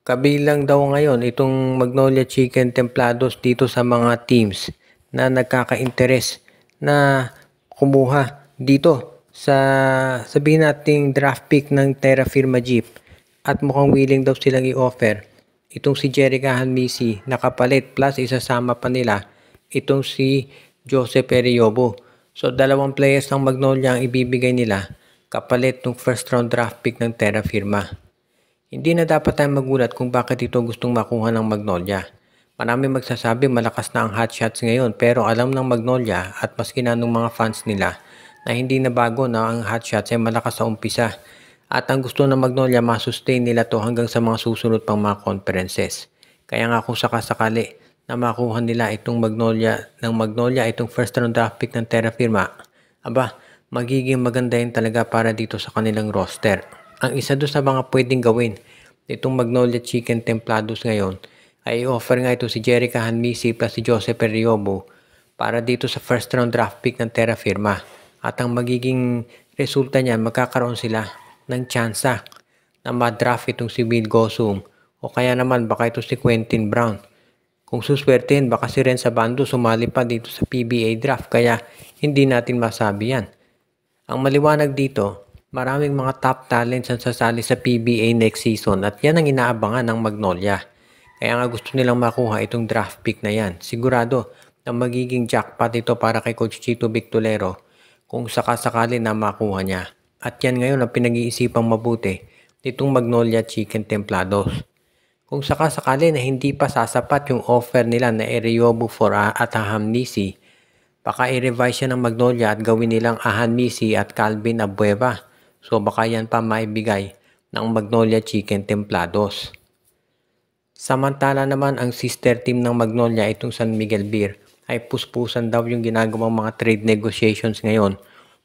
Kabilang daw ngayon itong Magnolia Chicken Templados dito sa mga teams na nagkaka-interes na kumuha dito sa sabihin nating draft pick ng Terra Firma Jeep at mukhang willing daw silang i-offer itong si Jerica Hanmisi na kapalit plus isasama pa nila itong si Joseph Eriobo. So dalawang players ng Magnolia ang ibibigay nila kapalit ng first round draft pick ng Terra Firma. Hindi na dapat tayong magulat kung bakit ito gustong makuha ng Magnolia. Marami magsasabi malakas na ang hot shots ngayon pero alam ng Magnolia at maski na ng mga fans nila na hindi na bago na ang hot shots ay malakas sa umpisa. At ang gusto ng Magnolia masustain nila to hanggang sa mga susunod pang mga conferences. Kaya nga kung sakasakali na makuha nila itong Magnolia itong first round draft pick ng Terra Firma, magiging maganda yun talaga para dito sa kanilang roster. Ang isa doon sa mga pwedeng gawin itong Magnolia Chicken Templados ngayon ay offer nga ito si Jerica Hanmisi plus si Joseph Eriobo para dito sa first round draft pick ng Terra Firma. At ang magiging resulta niyan, magkakaroon sila ng tsansa na madraft itong si Will Gosum o kaya naman baka ito si Quentin Brown. Kung suswertein, baka si Ren Sabando sumali pa dito sa PBA draft kaya hindi natin masabi yan. Ang maliwanag dito, maraming mga top talents ang sasali sa PBA next season at yan ang inaabangan ng Magnolia. Kaya nga gusto nilang makuha itong draft pick na yan. Sigurado na magiging jackpot ito para kay Coach Chito Victolero kung sakasakali na makuha niya. At yan ngayon ang pinag-iisipang mabuti nitong Magnolia Chicken Templados. Kung sakasakali na hindi pa sasapat yung offer nila na Eriobo for at Hanmisi, baka i-revise yan ng Magnolia at gawin nilang Hanmisi at Calvin Abueva. So baka yan pa maibigay ng Magnolia Chicken Templados. Samantala naman ang sister team ng Magnolia itong San Miguel Beer ay puspusan daw yung ginagawang mga trade negotiations ngayon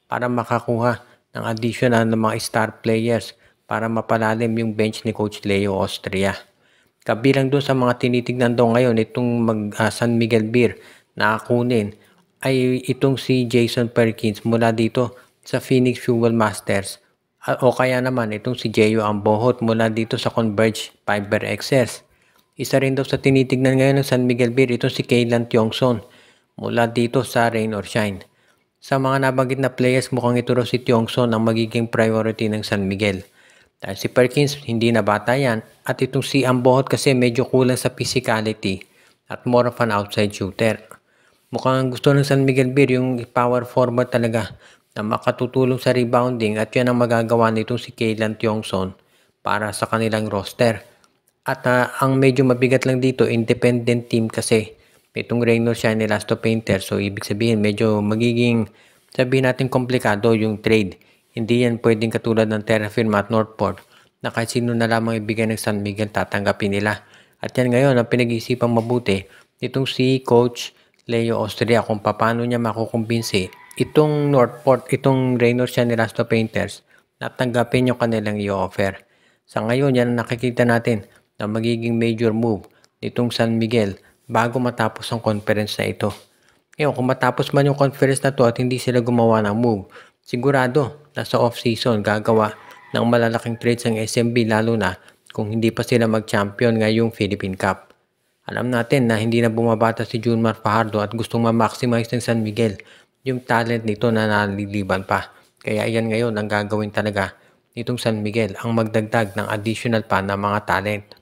para makakuha ng additional na mga star players para mapalalim yung bench ni Coach Leo Austria. Kabilang doon sa mga tinitignan daw ngayon itong San Miguel Beer na kunin ay itong si Jason Perkins mula dito sa Phoenix Fuel Masters o kaya naman itong si Jeyo Ambohot mula dito sa Converge Fiber Xers. Isa rin daw sa tinitignan ngayon ng San Miguel Beer itong si Kaylan Tiongson mula dito sa Rain or Shine. Sa mga nabanggit na players, mukhang ito raw si Tiongson ang magiging priority ng San Miguel. Dahil si Perkins, hindi na bata yan. At itong si Ambohot kasi medyo kulang sa physicality at more of an outside shooter. Mukhang gusto ng San Miguel Beer yung power forward talaga na makatutulong sa rebounding at yan ang magagawa nitong si Kaylan Tiongson para sa kanilang roster. At ang medyo mabigat lang dito, independent team kasi. Itong Rain or Shine Elasto Painter. So, ibig sabihin, medyo magiging, sabihin natin, komplikado yung trade. Hindi yan pwedeng katulad ng Terra Firma at Northport na kahit sino na lamang ibigay ng San Miguel tatanggapin nila. At yan ngayon, ang pinag-iisipang mabuti, itong si Coach Leo Austria kung paano niya makukumbinsi itong Northport, itong Rain or Shine Elasto Painters na tanggapin yung kanilang i-offer. Sa ngayon, yan ang nakikita natin na magiging major move nitong San Miguel bago matapos ang conference na ito. Ngayon, kung matapos man yung conference na to at hindi sila gumawa ng move, sigurado na sa off-season gagawa ng malalaking trades ang SMB lalo na kung hindi pa sila mag-champion ngayong Philippine Cup. Alam natin na hindi na bumabata si Junmar Fajardo at gustong ma-maximize ng San Miguel yung talent nito na naliliban pa. Kaya yan ngayon ang gagawin talaga nitong San Miguel ang magdagdag ng additional pa na mga talent.